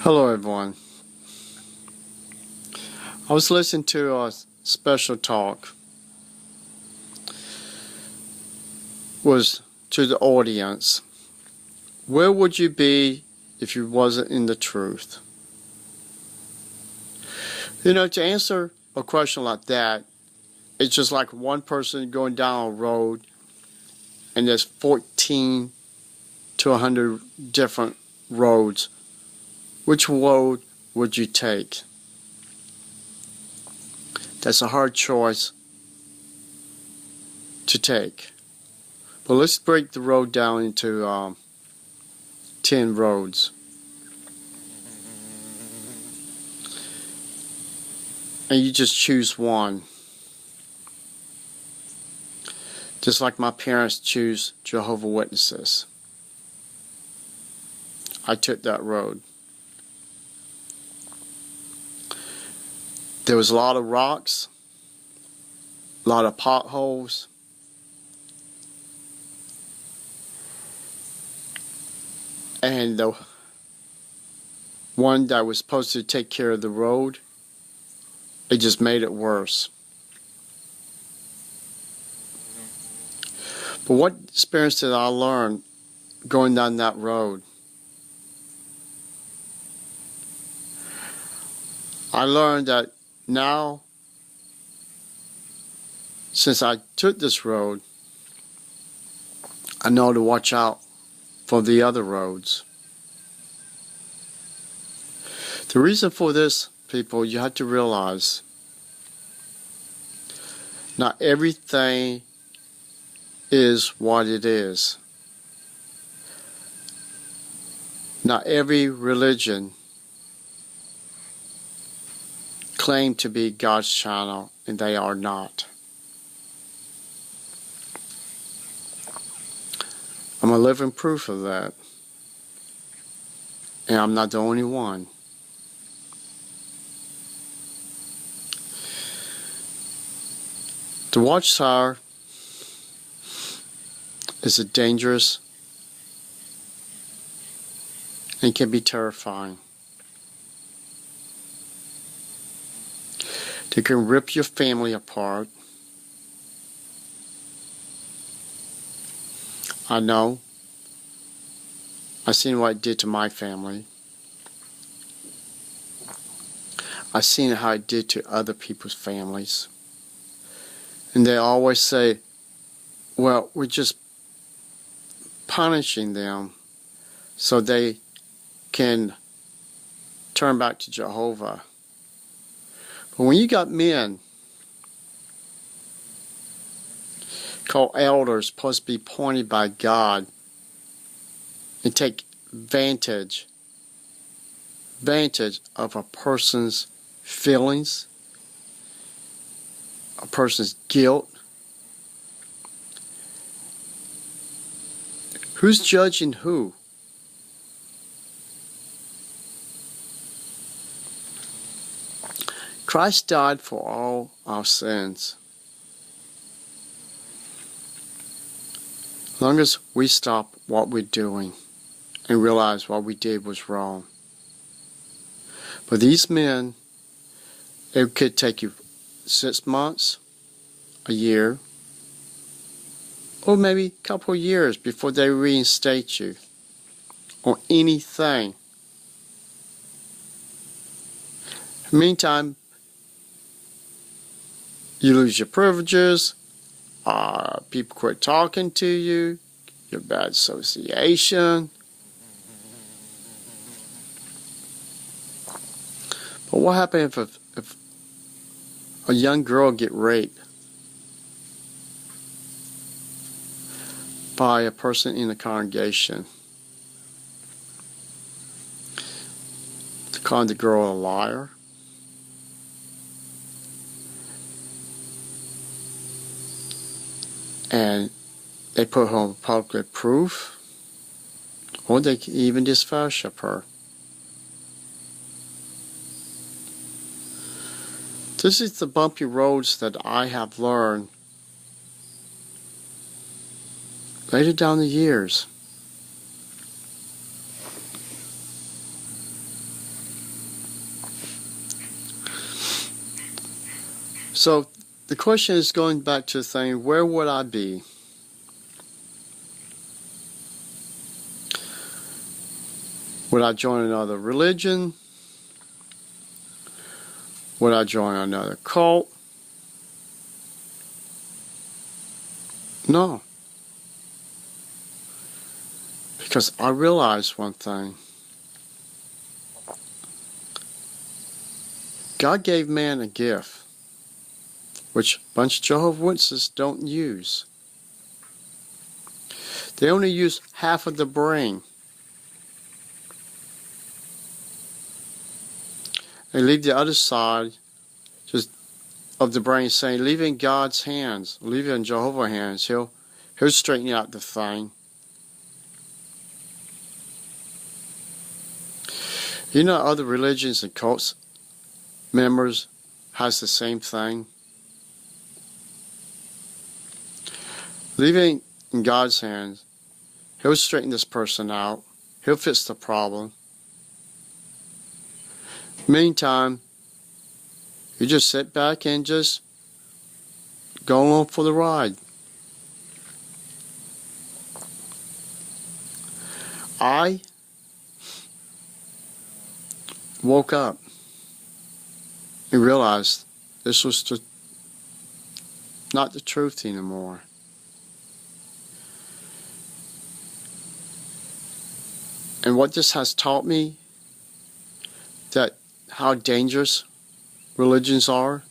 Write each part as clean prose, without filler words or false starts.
Hello everyone. I was listening to a special talk was to the audience. Where would you be if you wasn't in the truth? To answer a question like that, it's just like one person going down a road and there's 14 to 100 different roads. Which road would you take? That's a hard choice to take. But let's break the road down into 10 roads. And you just choose one. Just like my parents choose Jehovah's Witnesses. I took that road. There was a lot of rocks, a lot of potholes, and the one that was supposed to take care of the road, it just made it worse. But what experience did I learn going down that road? I learned that now, since I took this road, I know to watch out for the other roads. The reason for this, people, you have to realize, not everything is what it is. Not every religion claim to be God's channel, and they are not. I'm a living proof of that. And I'm not the only one. The watchtower is a dangerous and can be terrifying. They can rip your family apart. I know. I've seen what it did to my family. I've seen how it did to other people's families. And they always say, well, we're just punishing them so they can turn back to Jehovah. But when you got men called elders supposed to be appointed by God and take advantage of a person's feelings, a person's guilt, who's judging who? Christ died for all our sins. As long as we stop what we're doing and realize what we did was wrong. But these men, it could take you 6 months, a year, or maybe a couple of years before they reinstate you on anything. Meantime, you lose your privileges, people quit talking to you, your bad association. But what happens if a young girl get raped by a person in the congregation? They call the girl a liar. And they put her on public proof, or they can even just fellowship her. This is the bumpy roads that I have learned later down the years. So the question is going back to the thing, where would I be? Would I join another religion? Would I join another cult? No. Because I realized one thing. God gave man a gift, which a bunch of Jehovah's Witnesses don't use. They only use half of the brain. They leave the other side just of the brain, saying, leave it in God's hands, leave it in Jehovah's hands. He'll straighten out the thing. You know, other religions and cults members has the same thing. Leave it in God's hands. He'll straighten this person out. He'll fix the problem. Meantime, you just sit back and just go along for the ride. I woke up and realized this was not the truth anymore. And what this has taught me, that how dangerous religions are.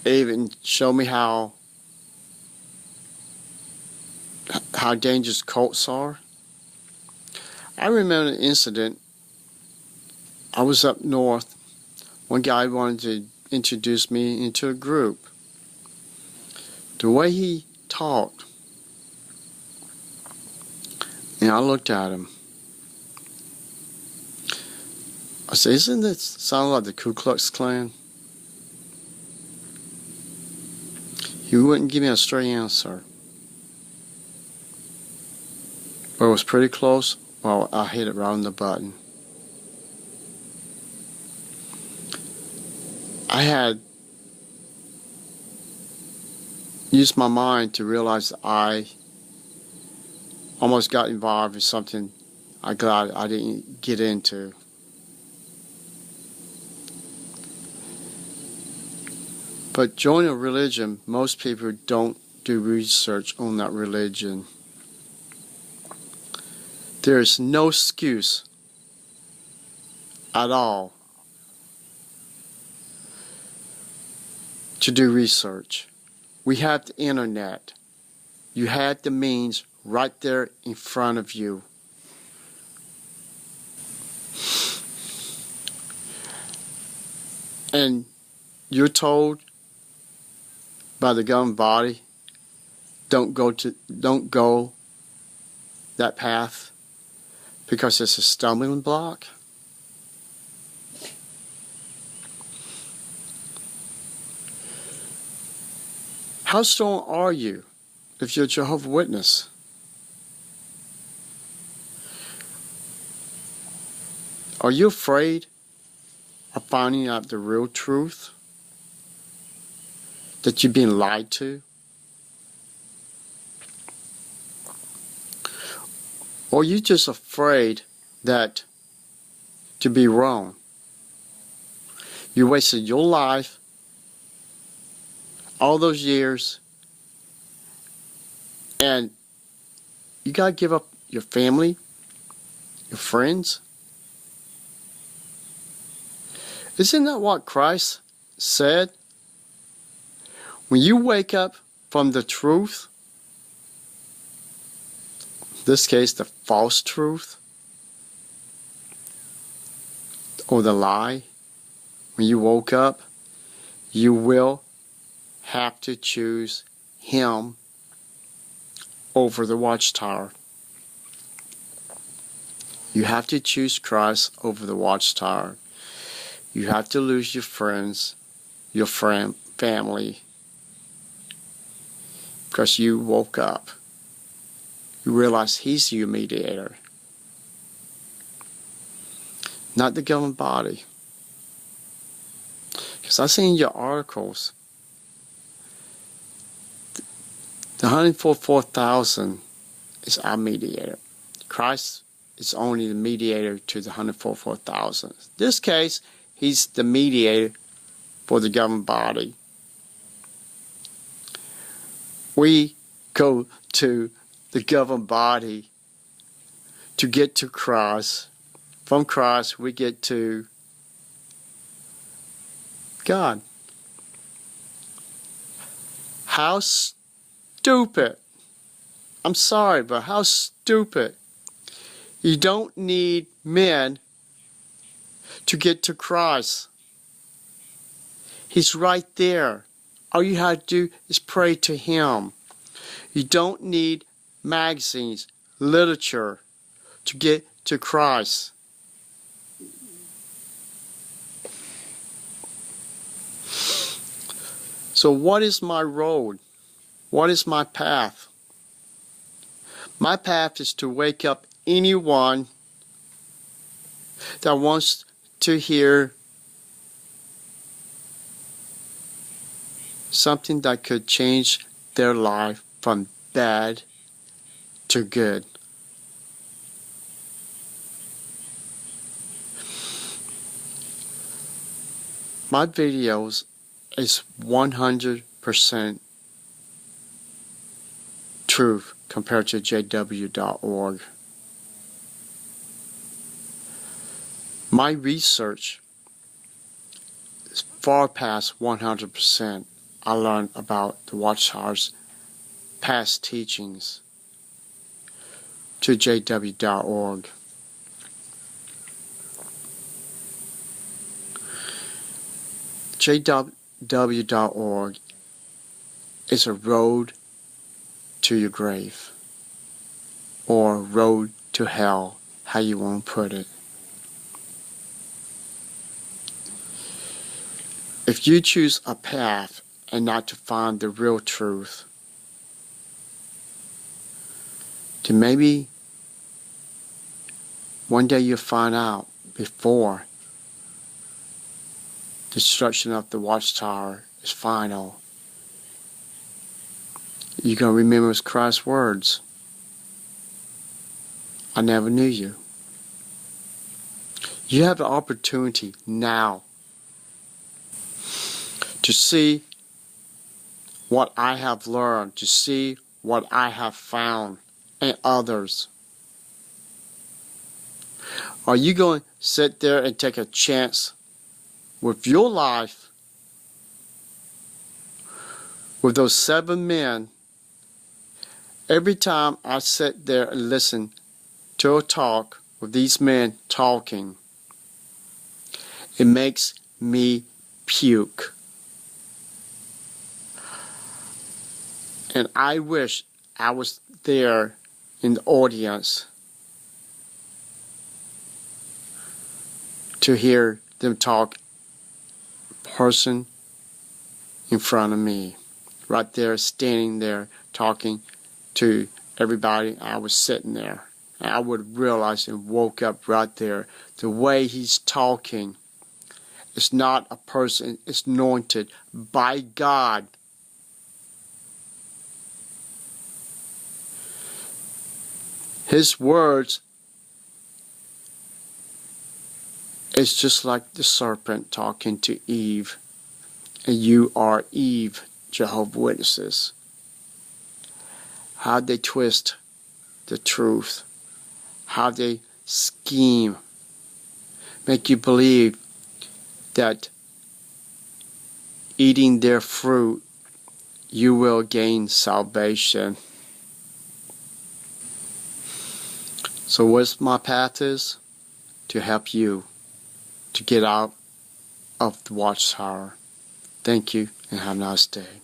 It even showed me how dangerous cults are. I remember an incident. I was up north. One guy wanted to introduce me into a group. The way he talked, and I looked at him. I said, isn't this sound like the Ku Klux Klan? He wouldn't give me a straight answer. But it was pretty close. Well, I hit it right on the button. I had used my mind to realize that I almost got involved in something I'm glad I didn't get into. But join a religion, most people don't do research on that religion. There is no excuse at all to do research. We have the internet. You had the means right there in front of you. And you're told by the government body, don't go that path because it's a stumbling block. How strong are you if you're a Jehovah's Witness? Are you afraid of finding out the real truth? That you're being lied to? Or are you just afraid that to be wrong? You wasted your life, all those years, and you got to give up your family, your friends. Isn't that what Christ said? When you wake up from the truth, in this case the false truth, or the lie, when you woke up, you will have to choose Him over the watchtower. You have to choose Christ over the watchtower. You have to lose your friends, your family, because you woke up. You realize He's your mediator, not the government body. Because I see in your articles, the 144,000 is our mediator. Christ is only the mediator to the 144,000. In this case, he's the mediator for the governing body. We go to the governing body to get to Christ. From Christ, we get to God. How stupid. I'm sorry, but how stupid. You don't need men to get to Christ. He's right there. All you have to do is pray to Him. You don't need magazines, literature to get to Christ. So what is my road? What is my path? My path is to wake up anyone that wants to hear something that could change their life from bad to good. My videos is 100% truth compared to JW.org. My research is far past 100%. I learned about the Watchtower's past teachings to JW.org. JW.org is a road to your grave, or road to hell, how you want to put it. If you choose a path and not to find the real truth, then maybe one day you'll find out before the destruction of the Watchtower is final. You're going to remember Christ's words. I never knew you. You have the opportunity now to see what I have learned, to see what I have found in others. Are you going to sit there and take a chance with your life, with those 7 men? Every time I sit there and listen to a talk with these men talking, it makes me puke. And I wish I was there in the audience to hear them talk person in front of me, right there, standing there, talking to everybody. I was sitting there, and I would realize and woke up right there. The way he's talking is not a person, it's anointed by God. His words is just like the serpent talking to Eve. And you are Eve, Jehovah's Witnesses. How they twist the truth. How they scheme. Make you believe that eating their fruit, you will gain salvation. So what's my path is? To help you to get out of the Watchtower. Thank you and have a nice day.